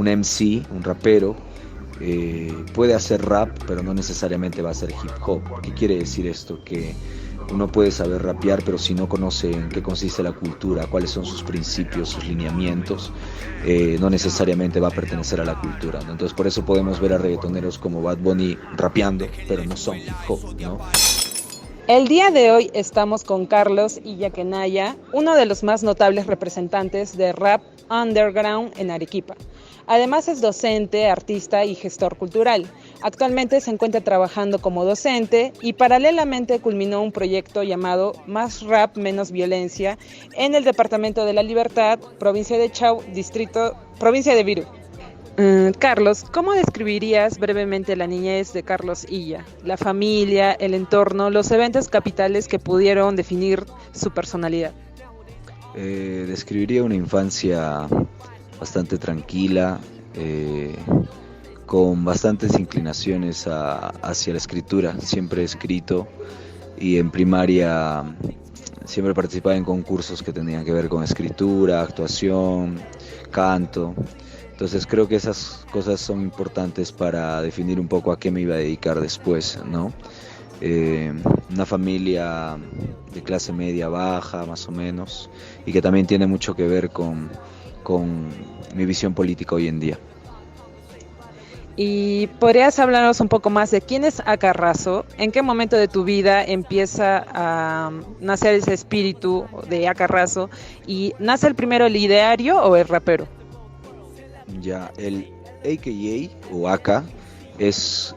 Un MC, un rapero, puede hacer rap, pero no necesariamente va a ser hip hop. ¿Qué quiere decir esto? Que uno puede saber rapear, pero si no conoce en qué consiste la cultura, cuáles son sus principios, sus lineamientos, no necesariamente va a pertenecer a la cultura, ¿no? Entonces por eso podemos ver a reggaetoneros como Bad Bunny rapeando, pero no son hip hop, ¿no? El día de hoy estamos con Carlos Illaquenaya, uno de los más notables representantes de rap underground en Arequipa. Además es docente, artista y gestor cultural. Actualmente se encuentra trabajando como docente y paralelamente culminó un proyecto llamado Más Rap, Menos Violencia en el Departamento de la Libertad, provincia de Chau, provincia de Virú. Carlos, ¿cómo describirías brevemente la niñez de Carlos Illa? La familia, el entorno, los eventos capitales que pudieron definir su personalidad. Describiría una infancia bastante tranquila, con bastantes inclinaciones hacia la escritura. Siempre he escrito y en primaria siempre participaba en concursos que tenían que ver con escritura, actuación, canto. Entonces creo que esas cosas son importantes para definir un poco a qué me iba a dedicar después, ¿no? Eh, una familia de clase media baja, más o menos, y que también tiene mucho que ver con mi visión política hoy en día. ¿Y podrías hablarnos un poco más de quién es Acarrazo? ¿En qué momento de tu vida empieza a nacer ese espíritu de Acarrazo? ¿Y nace el primero el ideario o el rapero? Ya, el AKA o AK es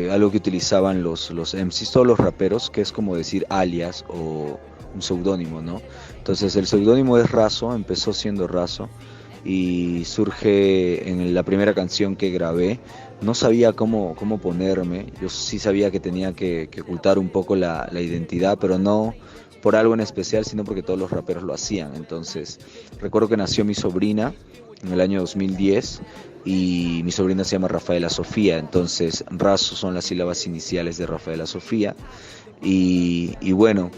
algo que utilizaban los MCs, todos los raperos, que es como decir alias o un seudónimo, ¿no? Entonces el seudónimo es Razo, empezó siendo Razo y surge en la primera canción que grabé. No sabía cómo ponerme, yo sí sabía que tenía que ocultar un poco la identidad, pero no por algo en especial, sino porque todos los raperos lo hacían. Entonces recuerdo que nació mi sobrina en el año 2010 y mi sobrina se llama Rafaela Sofía, entonces Razo son las sílabas iniciales de Rafaela Sofía y bueno,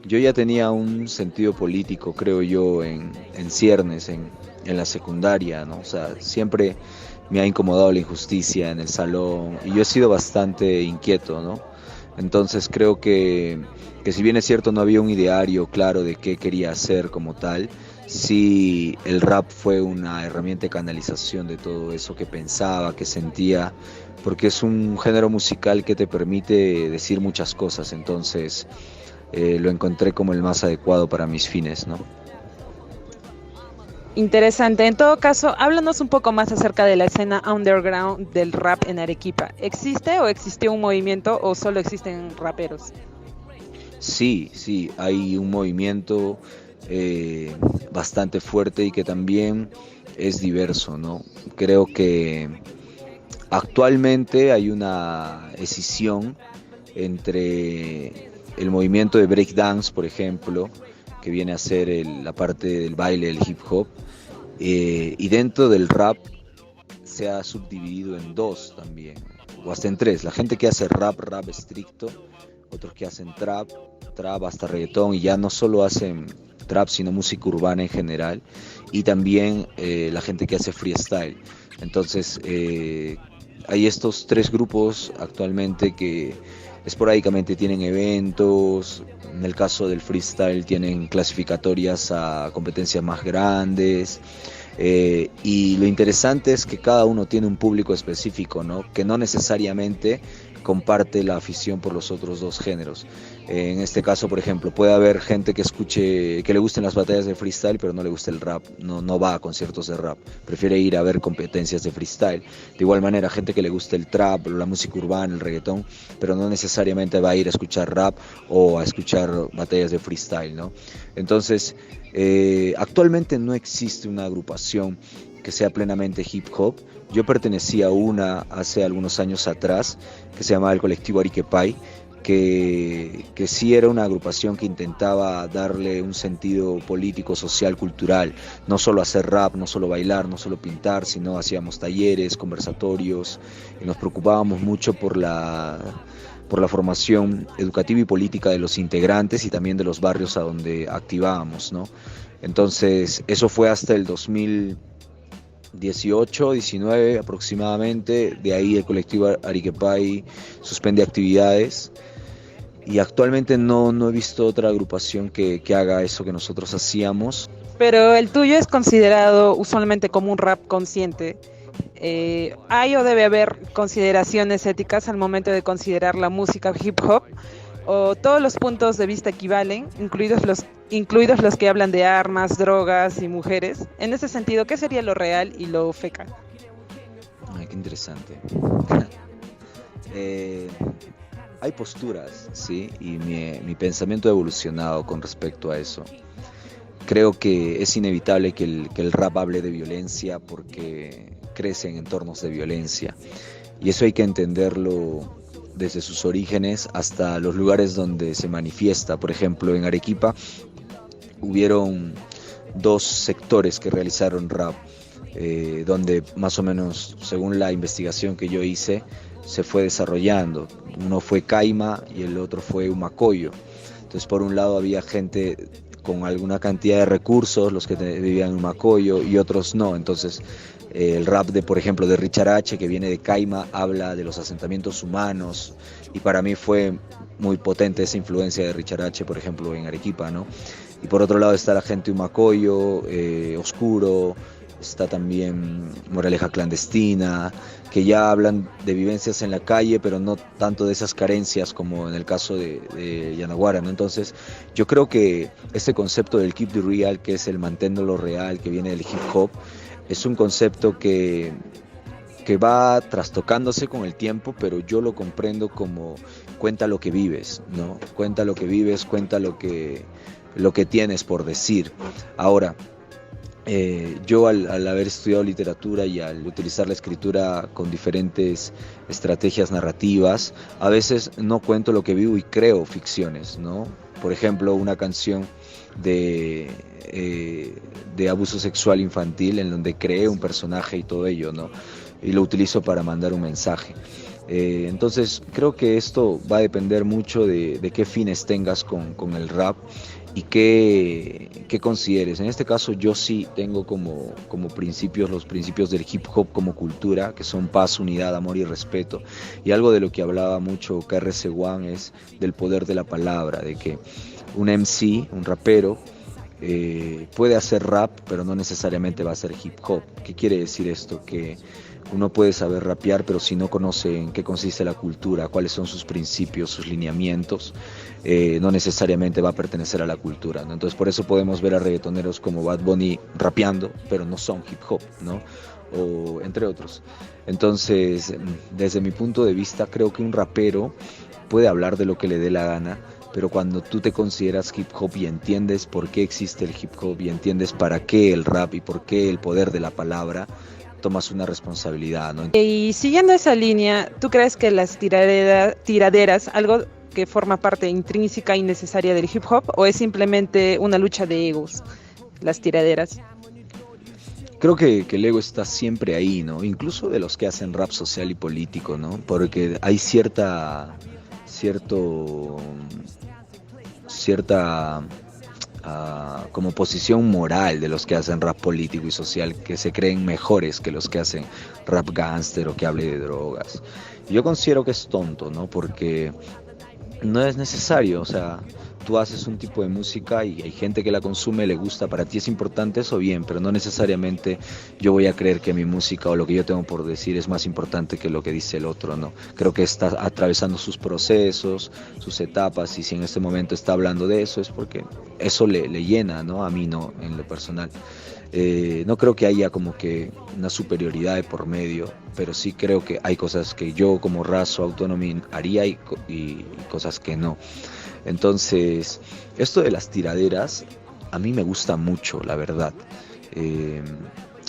yo ya tenía un sentido político, creo yo, en ciernes, en la secundaria, ¿no? O sea, siempre me ha incomodado la injusticia en el salón y yo he sido bastante inquieto, ¿no? Entonces creo que si bien es cierto no había un ideario claro de qué quería hacer como tal, sí el rap fue una herramienta de canalización de todo eso que pensaba, que sentía, porque es un género musical que te permite decir muchas cosas, entonces lo encontré como el más adecuado para mis fines, ¿no? Interesante. En todo caso, háblanos un poco más acerca de la escena underground del rap en Arequipa. ¿Existe o existió un movimiento o solo existen raperos? Sí, hay un movimiento bastante fuerte y que también es diverso, ¿no? Creo que actualmente hay una escisión entre el movimiento de breakdance, por ejemplo, que viene a ser la parte del baile, del hip hop, y dentro del rap se ha subdividido en dos también, o hasta en tres. La gente que hace rap estricto, otros que hacen trap hasta reggaetón, y ya no solo hacen trap, sino música urbana en general, y también la gente que hace freestyle. Entonces, hay estos tres grupos actualmente que esporádicamente tienen eventos, en el caso del freestyle tienen clasificatorias a competencias más grandes, y lo interesante es que cada uno tiene un público específico, ¿no? Que no necesariamente comparte la afición por los otros dos géneros. En este caso, por ejemplo, puede haber gente que escuche, que le gusten las batallas de freestyle, pero no le gusta el rap, no va a conciertos de rap, prefiere ir a ver competencias de freestyle. De igual manera, gente que le gusta el trap, la música urbana, el reggaetón, pero no necesariamente va a ir a escuchar rap o a escuchar batallas de freestyle, ¿no? Entonces, actualmente no existe una agrupación que sea plenamente hip hop. Yo pertenecía a una hace algunos años atrás que se llamaba el Colectivo Ariquepay, que sí era una agrupación que intentaba darle un sentido político, social, cultural, no solo hacer rap, no solo bailar, no solo pintar, sino hacíamos talleres, conversatorios, y nos preocupábamos mucho por la formación educativa y política de los integrantes y también de los barrios a donde activábamos, ¿no? Entonces, eso fue hasta el 18, 19 aproximadamente. De ahí el colectivo Ariquepay suspende actividades. Y actualmente no he visto otra agrupación que haga eso que nosotros hacíamos. Pero el tuyo es considerado usualmente como un rap consciente. ¿Hay o debe haber consideraciones éticas al momento de considerar la música hip hop? ¿O todos los puntos de vista equivalen, incluidos los que hablan de armas, drogas y mujeres? En ese sentido, ¿qué sería lo real y lo fecal? Ay, qué interesante. Hay posturas, ¿sí? Y mi pensamiento ha evolucionado con respecto a eso. Creo que es inevitable que el rap hable de violencia porque crece en entornos de violencia. Y eso hay que entenderlo desde sus orígenes hasta los lugares donde se manifiesta. Por ejemplo, en Arequipa hubieron dos sectores que realizaron rap, donde más o menos, según la investigación que yo hice, se fue desarrollando. Uno fue Caima y el otro fue Humacoyo. Entonces, por un lado había gente con alguna cantidad de recursos, los que vivían en Humacoyo, y otros no. Entonces, el rap de, por ejemplo, de Richard H., que viene de Caima, habla de los asentamientos humanos, y para mí fue muy potente esa influencia de Richard H., por ejemplo, en Arequipa, ¿no? Y por otro lado está la gente de Humacoyo, Oscuro, está también Moraleja Clandestina, que ya hablan de vivencias en la calle, pero no tanto de esas carencias como en el caso de Yanaguara, ¿no? Entonces, yo creo que este concepto del keep the real, que es el manténlo real, que viene del hip hop, es un concepto que va trastocándose con el tiempo, pero yo lo comprendo como cuenta lo que vives, ¿no? Cuenta lo que vives, cuenta lo que tienes por decir. Ahora, yo al haber estudiado literatura y al utilizar la escritura con diferentes estrategias narrativas, a veces no cuento lo que vivo y creo ficciones, ¿no? Por ejemplo, una canción de abuso sexual infantil en donde creé un personaje y todo ello, ¿no? Y lo utilizo para mandar un mensaje. Entonces creo que esto va a depender mucho de qué fines tengas con el rap y qué consideres. En este caso yo sí tengo como principios los principios del hip hop como cultura, que son paz, unidad, amor y respeto. Y algo de lo que hablaba mucho KRS-One es del poder de la palabra, de que un MC, un rapero, puede hacer rap, pero no necesariamente va a ser hip hop. ¿Qué quiere decir esto? Que uno puede saber rapear, pero si no conoce en qué consiste la cultura, cuáles son sus principios, sus lineamientos, no necesariamente va a pertenecer a la cultura, ¿no? Entonces por eso podemos ver a reggaetoneros como Bad Bunny rapeando, pero no son hip hop, ¿no? O entre otros. Entonces, desde mi punto de vista, creo que un rapero puede hablar de lo que le dé la gana, pero cuando tú te consideras hip hop y entiendes por qué existe el hip hop y entiendes para qué el rap y por qué el poder de la palabra, tomas una responsabilidad, ¿no? Y siguiendo esa línea, ¿tú crees que las tiraderas, algo que forma parte intrínseca y necesaria del hip hop, o es simplemente una lucha de egos, las tiraderas? Creo que el ego está siempre ahí, ¿no? Incluso de los que hacen rap social y político, ¿no? Porque hay cierta como posición moral de los que hacen rap político y social, que se creen mejores que los que hacen rap gánster o que hable de drogas. Y yo considero que es tonto, ¿no? Porque no es necesario, o sea, tú haces un tipo de música y hay gente que la consume, le gusta, para ti es importante eso, bien, pero no necesariamente yo voy a creer que mi música o lo que yo tengo por decir es más importante que lo que dice el otro, ¿no? Creo que está atravesando sus procesos, sus etapas, y si en este momento está hablando de eso es porque eso le llena, ¿no? A mí no, en lo personal. No creo que haya como que una superioridad de por medio, pero sí creo que hay cosas que yo como raso autónomo haría y cosas que no. Entonces, esto de las tiraderas a mí me gusta mucho, la verdad.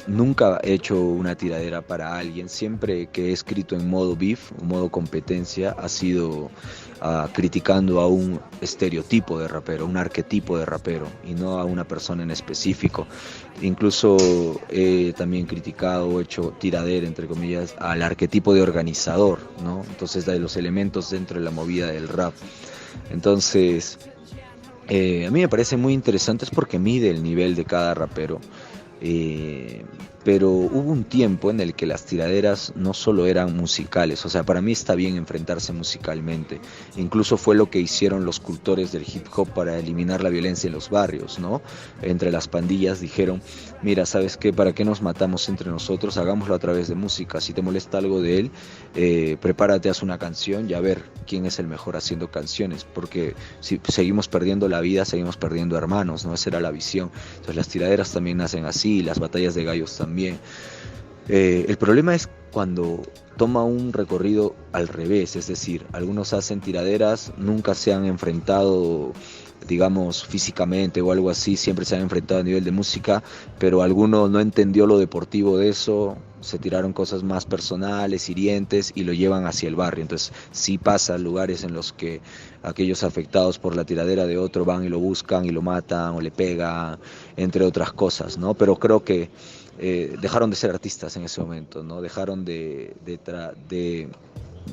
Nunca he hecho una tiradera para alguien, siempre que he escrito en modo beef, modo competencia, ha sido criticando a un estereotipo de rapero, un arquetipo de rapero, y no a una persona en específico. Incluso he también criticado o hecho tiradera, entre comillas, al arquetipo de organizador, ¿no? Entonces, de los elementos dentro de la movida del rap. Entonces, a mí me parece muy interesante, es porque mide el nivel de cada rapero. pero hubo un tiempo en el que las tiraderas no solo eran musicales, o sea, para mí está bien enfrentarse musicalmente, incluso fue lo que hicieron los cultores del hip hop para eliminar la violencia en los barrios, ¿no? Entre las pandillas dijeron, mira, ¿sabes qué? ¿Para qué nos matamos entre nosotros? Hagámoslo a través de música, si te molesta algo de él, prepárate, haz una canción y a ver quién es el mejor haciendo canciones, porque si seguimos perdiendo la vida, seguimos perdiendo hermanos, ¿no? Esa era la visión. Entonces las tiraderas también nacen así, las batallas de gallos también. El problema es cuando toma un recorrido al revés, es decir, algunos hacen tiraderas, nunca se han enfrentado, digamos, físicamente o algo así, siempre se han enfrentado a nivel de música, pero alguno no entendió lo deportivo de eso, se tiraron cosas más personales, hirientes y lo llevan hacia el barrio. Entonces sí pasa lugares en los que aquellos afectados por la tiradera de otro van y lo buscan y lo matan o le pegan, entre otras cosas, ¿no? Pero creo que dejaron de ser artistas en ese momento, ¿no? Dejaron de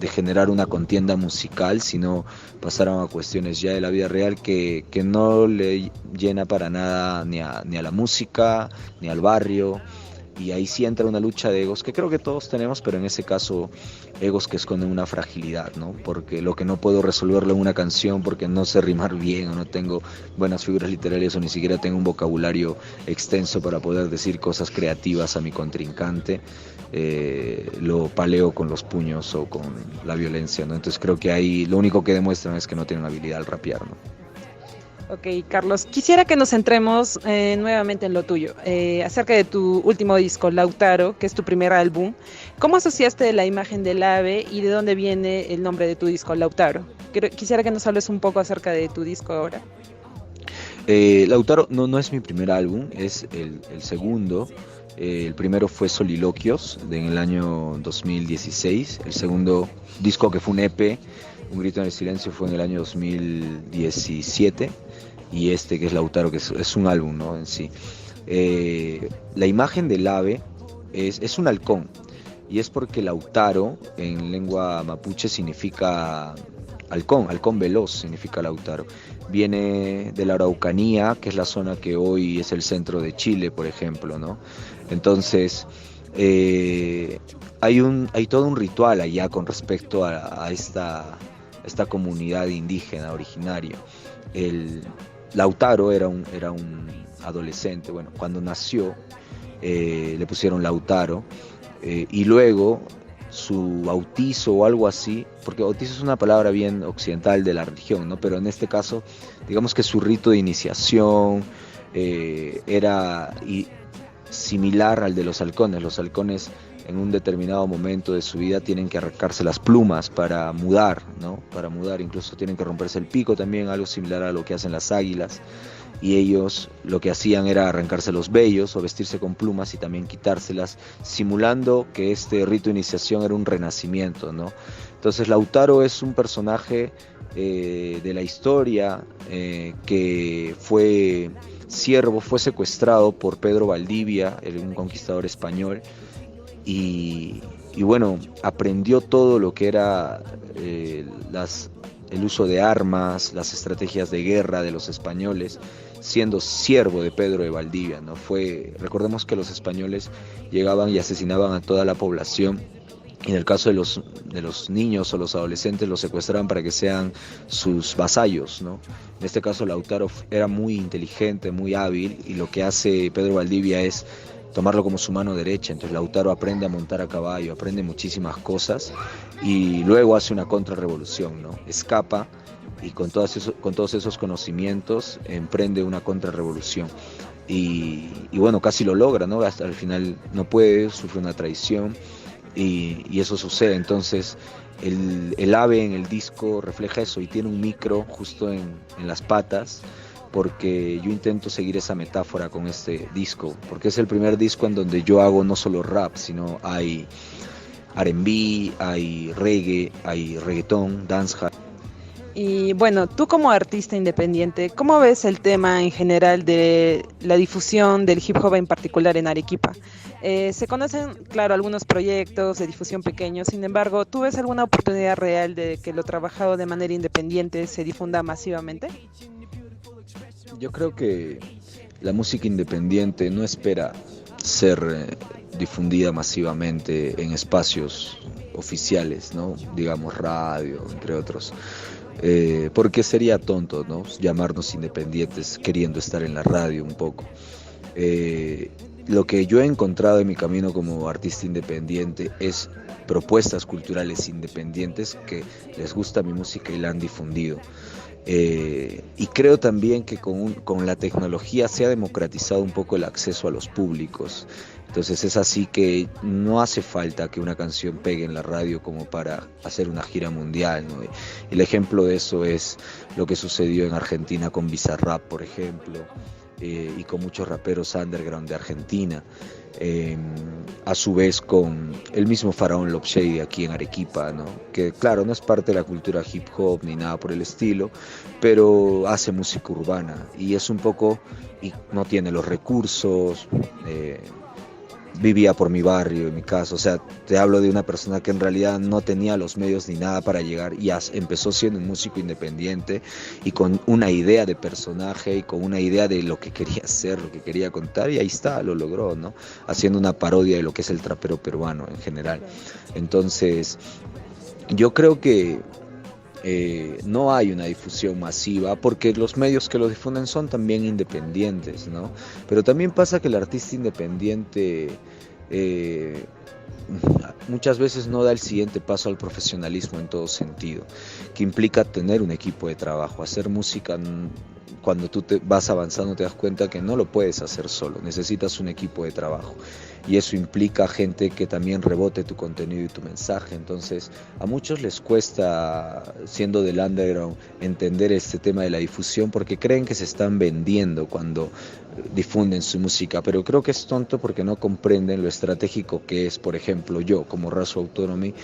generar una contienda musical, sino pasaron a cuestiones ya de la vida real que no le llena para nada ni a la música, ni al barrio, y ahí sí entra una lucha de egos que creo que todos tenemos, pero en ese caso egos que esconden una fragilidad, ¿no? Porque lo que no puedo resolverlo en una canción porque no sé rimar bien o no tengo buenas figuras literarias o ni siquiera tengo un vocabulario extenso para poder decir cosas creativas a mi contrincante, lo paleo con los puños o con la violencia, ¿no? Entonces creo que ahí lo único que demuestran es que no tienen habilidad al rapear, ¿no? Ok, Carlos, quisiera que nos centremos nuevamente en lo tuyo, acerca de tu último disco, Lautaro, que es tu primer álbum. ¿Cómo asociaste la imagen del ave y de dónde viene el nombre de tu disco, Lautaro? Quisiera que nos hables un poco acerca de tu disco ahora. Lautaro no es mi primer álbum, es el segundo. El primero fue Soliloquios en el año 2016, el segundo disco que fue un EP, Un grito en el silencio, fue en el año 2017, y este que es Lautaro, que es un álbum, ¿no? En sí. La imagen del ave es un halcón, y es porque Lautaro en lengua mapuche significa halcón veloz significa Lautaro. Viene de la Araucanía, que es la zona que hoy es el centro de Chile, por ejemplo, ¿no? Entonces, hay todo un ritual allá con respecto a esta comunidad indígena originaria. El Lautaro era un adolescente, bueno, cuando nació le pusieron Lautaro, y luego su bautizo o algo así, porque bautizo es una palabra bien occidental de la religión, ¿no? Pero en este caso, digamos que su rito de iniciación era similar al de los halcones. Los halcones en un determinado momento de su vida tienen que arrancarse las plumas para mudar, ¿no? Para mudar, incluso tienen que romperse el pico también, algo similar a lo que hacen las águilas. Y ellos lo que hacían era arrancarse los vellos o vestirse con plumas y también quitárselas, simulando que este rito de iniciación era un renacimiento, ¿no? Entonces Lautaro es un personaje de la historia que fue siervo, fue secuestrado por Pedro Valdivia, un conquistador español, y bueno, aprendió todo lo que era el uso de armas, las estrategias de guerra de los españoles, siendo siervo de Pedro de Valdivia, ¿no? Recordemos que los españoles llegaban y asesinaban a toda la población, y en el caso de los niños o los adolescentes los secuestraban para que sean sus vasallos, ¿no? En este caso Lautaro era muy inteligente, muy hábil, y lo que hace Pedro Valdivia es tomarlo como su mano derecha. Entonces Lautaro aprende a montar a caballo, aprende muchísimas cosas, y luego hace una contrarrevolución, ¿no? Escapa y con todos esos conocimientos emprende una contrarrevolución. Y bueno, casi lo logra, ¿no? Hasta el final no puede, sufre una traición, y eso sucede. Entonces el ave en el disco refleja eso, y tiene un micro justo en las patas, porque yo intento seguir esa metáfora con este disco, porque es el primer disco en donde yo hago no solo rap, sino hay R&B, hay reggae, hay reggaetón, dancehall. Y bueno, tú como artista independiente, ¿cómo ves el tema en general de la difusión del hip hop en particular en Arequipa? Se conocen, claro, algunos proyectos de difusión pequeños, sin embargo, ¿tú ves alguna oportunidad real de que lo trabajado de manera independiente se difunda masivamente? Yo creo que la música independiente no espera ser difundida masivamente en espacios oficiales, ¿no? Digamos radio, entre otros. Porque sería tonto, ¿no? Llamarnos independientes queriendo estar en la radio un poco. Lo que yo he encontrado en mi camino como artista independiente es propuestas culturales independientes que les gusta mi música y la han difundido. Y creo también que con la tecnología se ha democratizado un poco el acceso a los públicos. Entonces es así que no hace falta que una canción pegue en la radio como para hacer una gira mundial, ¿no? Y el ejemplo de eso es lo que sucedió en Argentina con Bizarrap, por ejemplo, y con muchos raperos underground de Argentina. A su vez con el mismo Faraón Love Shady aquí en Arequipa, ¿no? Que claro, no es parte de la cultura hip hop ni nada por el estilo, pero hace música urbana y es un poco, y no tiene los recursos, vivía por mi barrio, en mi casa, o sea, te hablo de una persona que en realidad no tenía los medios ni nada para llegar y empezó siendo un músico independiente y con una idea de personaje y con una idea de lo que quería hacer, lo que quería contar, y ahí está, lo logró, ¿no? Haciendo una parodia de lo que es el trapero peruano en general. Entonces, yo creo que no hay una difusión masiva porque los medios que lo difunden son también independientes, ¿no? Pero también pasa que el artista independiente muchas veces no da el siguiente paso al profesionalismo en todo sentido, que implica tener un equipo de trabajo, hacer música. Cuando tú te vas avanzando te das cuenta que no lo puedes hacer solo, necesitas un equipo de trabajo y eso implica gente que también rebote tu contenido y tu mensaje. Entonces a muchos les cuesta, siendo del underground, entender este tema de la difusión porque creen que se están vendiendo cuando difunden su música, pero creo que es tonto porque no comprenden lo estratégico que es. Por ejemplo, yo como Razo Autonomy,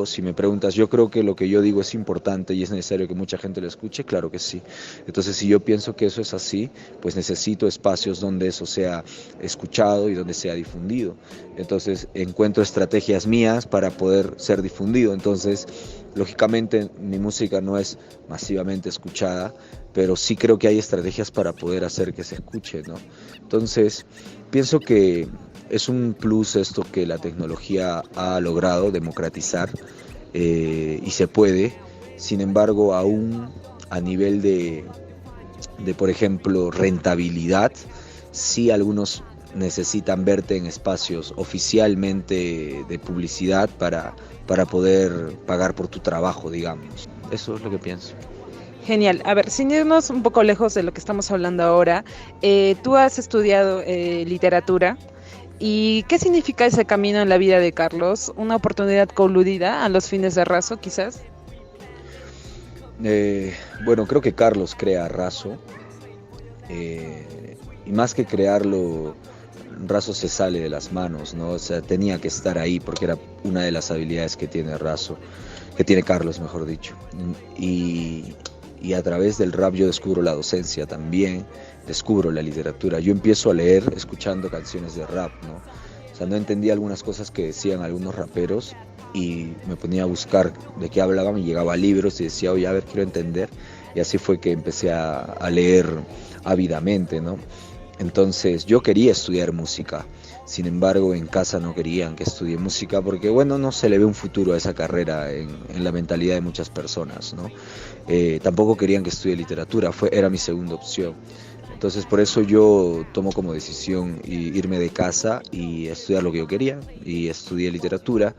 si me preguntas, yo creo que lo que yo digo es importante y es necesario que mucha gente lo escuche, claro que sí. Entonces si yo pienso que eso es así, pues necesito espacios donde eso sea escuchado y donde sea difundido. Entonces encuentro estrategias mías para poder ser difundido. Entonces lógicamente mi música no es masivamente escuchada, pero sí creo que hay estrategias para poder hacer que se escuche, ¿no? Entonces pienso que es un plus esto que la tecnología ha logrado democratizar, y se puede. Sin embargo, aún a nivel de por ejemplo, rentabilidad, sí algunos necesitan verte en espacios oficialmente de publicidad para poder pagar por tu trabajo, digamos. Eso es lo que pienso. Genial. A ver, sin irnos un poco lejos de lo que estamos hablando ahora, tú has estudiado literatura. ¿Y qué significa ese camino en la vida de Carlos? ¿Una oportunidad coludida a los fines de Razo, quizás? Bueno, creo que Carlos crea a Razo, y más que crearlo, Razo se sale de las manos, ¿no? O sea, tenía que estar ahí porque era una de las habilidades que tiene Razo, que tiene Carlos, mejor dicho. Y a través del rap yo descubro la docencia también, descubro la literatura. Yo empiezo a leer escuchando canciones de rap, ¿no? O sea, no entendía algunas cosas que decían algunos raperos y me ponía a buscar de qué hablaban y llegaba a libros y decía, oye, a ver, quiero entender. Y así fue que empecé a leer ávidamente, ¿no? Entonces yo quería estudiar música, sin embargo en casa no querían que estudie música porque, bueno, no se le ve un futuro a esa carrera en la mentalidad de muchas personas, ¿no? Tampoco querían que estudie literatura, era mi segunda opción. Entonces por eso yo tomo como decisión irme de casa y estudiar lo que yo quería, y estudié literatura,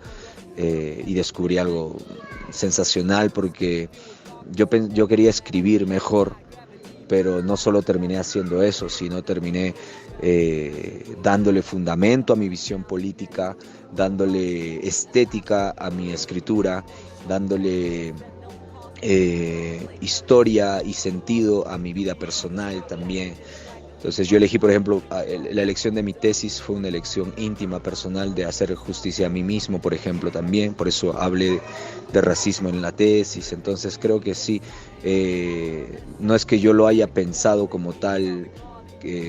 y descubrí algo sensacional porque yo quería escribir mejor, pero no solo terminé haciendo eso, sino terminé dándole fundamento a mi visión política, dándole estética a mi escritura, dándole historia y sentido a mi vida personal también. Entonces yo elegí, por ejemplo, la elección de mi tesis fue una elección íntima, personal, de hacer justicia a mí mismo, por ejemplo, también. Por eso hablé de racismo en la tesis. Entonces creo que sí, no es que yo lo haya pensado como tal,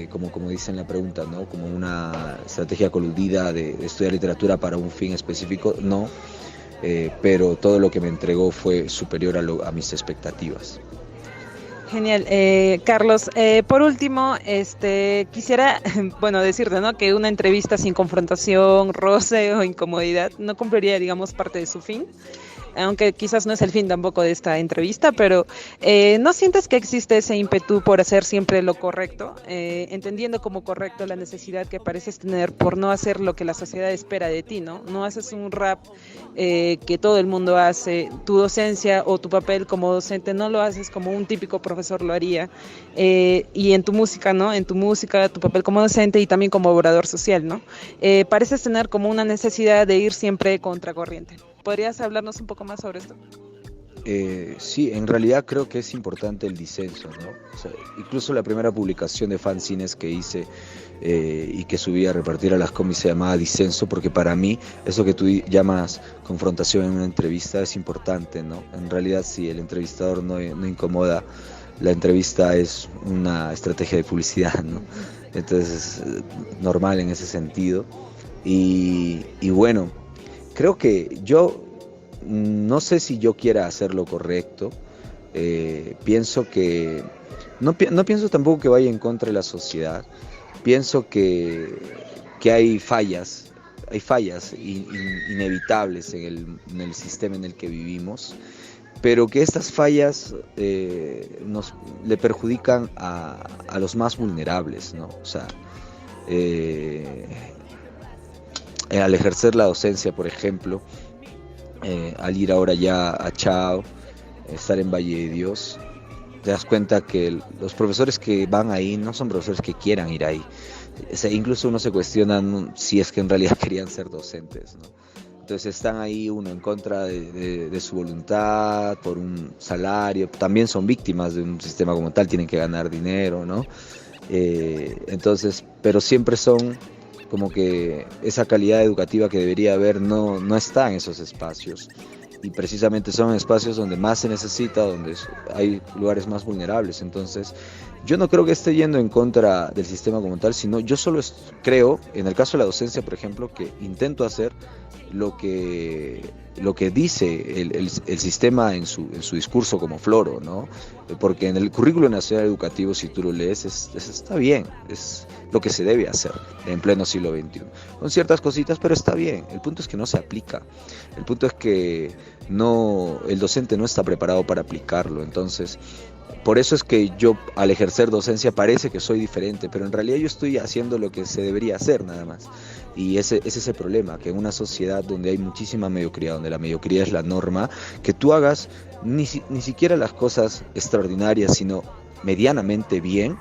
como dice en la pregunta, ¿no? Como una estrategia coludida de estudiar literatura para un fin específico, no. Pero todo lo que me entregó fue superior a mis expectativas. Genial. Carlos, por último, quisiera, bueno, decirte, ¿no? Que una entrevista sin confrontación, roce o incomodidad no cumpliría, digamos, parte de su fin. Aunque quizás no es el fin tampoco de esta entrevista, pero ¿no sientes que existe ese ímpetu por hacer siempre lo correcto, entendiendo como correcto la necesidad que pareces tener por no hacer lo que la sociedad espera de ti, ¿no? No haces un rap que todo el mundo hace, tu docencia o tu papel como docente no lo haces como un típico profesor lo haría, y en tu música, ¿no? En tu música, tu papel como docente y también como orador social, ¿no? Pareces tener como una necesidad de ir siempre contracorriente. ¿Podrías hablarnos un poco más sobre esto? Sí, en realidad creo que es importante el disenso, ¿no? O sea, incluso la primera publicación de fanzines que hice y que subí a repartir a las comis se llamaba Disenso, porque para mí eso que tú llamas confrontación en una entrevista es importante, ¿no? En realidad si el entrevistador no incomoda, la entrevista es una estrategia de publicidad, ¿no? Entonces es normal en ese sentido. Y bueno, creo que yo no sé si yo quiera hacer lo correcto. Pienso que no pienso tampoco que vaya en contra de la sociedad. Pienso que hay fallas inevitables en el sistema en el que vivimos, pero que estas fallas le perjudican a los más vulnerables, ¿no? O sea, al ejercer la docencia, por ejemplo, al ir ahora ya a Chao, estar en Valle de Dios, te das cuenta que los profesores que van ahí no son profesores que quieran ir ahí. O sea, incluso uno se cuestiona si es que en realidad querían ser docentes, ¿no? Entonces están ahí uno en contra de su voluntad, por un salario, también son víctimas de un sistema como tal, tienen que ganar dinero, ¿no? Entonces, pero siempre son como que esa calidad educativa que debería haber no está en esos espacios, y precisamente son espacios donde más se necesita, donde hay lugares más vulnerables. Entonces yo no creo que esté yendo en contra del sistema como tal, sino yo solo creo, en el caso de la docencia, por ejemplo, que intento hacer lo que dice el sistema en su discurso como floro, ¿no? Porque en el currículo nacional educativo, si tú lo lees, está bien, es lo que se debe hacer en pleno siglo XXI. Con ciertas cositas, pero está bien. El punto es que no se aplica. El punto es que el docente no está preparado para aplicarlo. Entonces, por eso es que yo, al ejercer docencia, parece que soy diferente, pero en realidad yo estoy haciendo lo que se debería hacer, nada más. Y ese es el problema, que en una sociedad donde hay muchísima mediocridad, donde la mediocridad es la norma, que tú hagas ni siquiera las cosas extraordinarias, sino medianamente bien,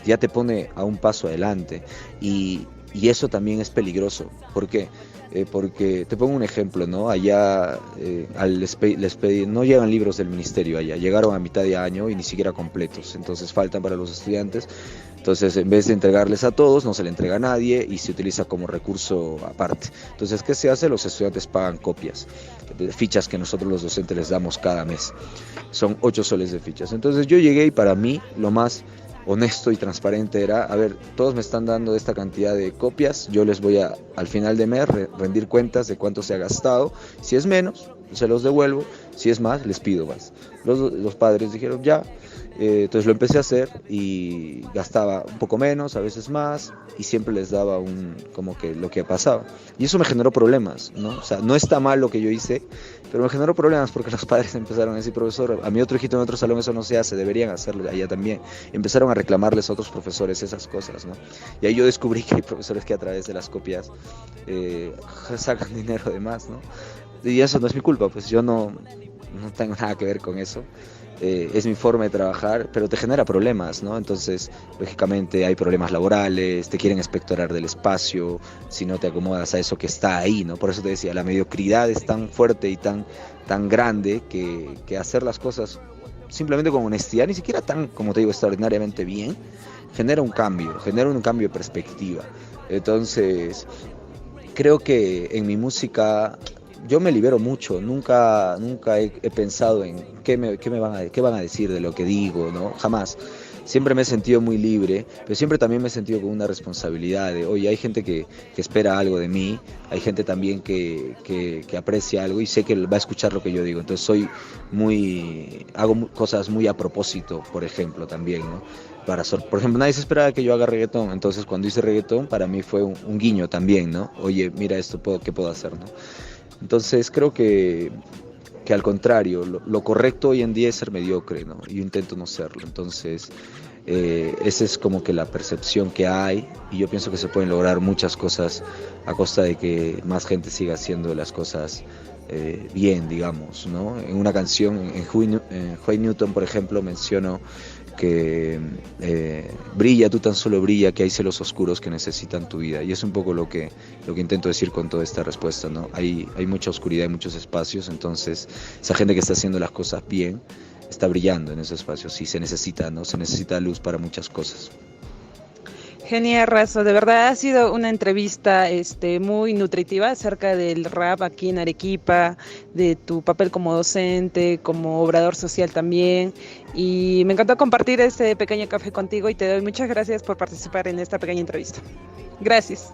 ya te pone a un paso adelante. Y eso también es peligroso. ¿Por qué? Porque te pongo un ejemplo, ¿no? Allá no llegan libros del ministerio allá, llegaron a mitad de año y ni siquiera completos, entonces faltan para los estudiantes. Entonces, en vez de entregarles a todos, no se le entrega a nadie y se utiliza como recurso aparte. Entonces, ¿qué se hace? Los estudiantes pagan copias, fichas que nosotros los docentes les damos cada mes. Son 8 soles de fichas. Entonces yo llegué y para mí lo más honesto y transparente era, a ver, todos me están dando esta cantidad de copias, yo les voy al final de mes rendir cuentas de cuánto se ha gastado. Si es menos, se los devuelvo; si es más, les pido más. Los padres dijeron ya. Entonces lo empecé a hacer y gastaba un poco menos, a veces más, y siempre les daba como que lo que pasaba. Y eso me generó problemas, ¿no? O sea, no está mal lo que yo hice, pero me generó problemas porque los padres empezaron a decir: profesor, a mi otro hijito en otro salón eso no se hace, deberían hacerlo allá también. Empezaron a reclamarles a otros profesores esas cosas, ¿no? Y ahí yo descubrí que hay profesores que a través de las copias sacan dinero de más, ¿no? Y eso no es mi culpa, pues yo no tengo nada que ver con eso. Es mi forma de trabajar, pero te genera problemas, ¿no? Entonces, lógicamente hay problemas laborales, te quieren expectorar del espacio si no te acomodas a eso que está ahí, ¿no? Por eso te decía, la mediocridad es tan fuerte y tan grande que hacer las cosas simplemente con honestidad, ni siquiera tan, como te digo, extraordinariamente bien, genera un cambio de perspectiva. Entonces, creo que en mi música yo me libero mucho, nunca he pensado en qué van a decir de lo que digo, ¿no? Jamás. siempre me he sentido muy libre, pero siempre también me he sentido con una responsabilidad de, oye, hay gente que espera algo de mí, hay gente también que aprecia algo y sé que va a escuchar lo que yo digo, entonces hago cosas muy a propósito, por ejemplo, también, ¿no? Por ejemplo, nadie se esperaba que yo haga reggaetón, entonces cuando hice reggaetón para mí fue un guiño también, ¿no? Oye, mira esto, ¿qué puedo hacer, no? Entonces creo que al contrario, lo correcto hoy en día es ser mediocre, ¿no? Yo intento no serlo, entonces esa es como que la percepción que hay y yo pienso que se pueden lograr muchas cosas a costa de que más gente siga haciendo las cosas bien, digamos, ¿no? En una canción, en Huey Newton, por ejemplo, menciono que brilla, tú tan solo brilla, que hay cielos oscuros que necesitan tu vida. Y es un poco lo que intento decir con toda esta respuesta, ¿no? Hay mucha oscuridad, hay muchos espacios, entonces esa gente que está haciendo las cosas bien está brillando en esos espacios y se necesita, ¿no? Se necesita luz para muchas cosas. Genial, Razo. De verdad ha sido una entrevista muy nutritiva acerca del rap aquí en Arequipa, de tu papel como docente, como obrador social también. Y me encantó compartir este pequeño café contigo y te doy muchas gracias por participar en esta pequeña entrevista. Gracias.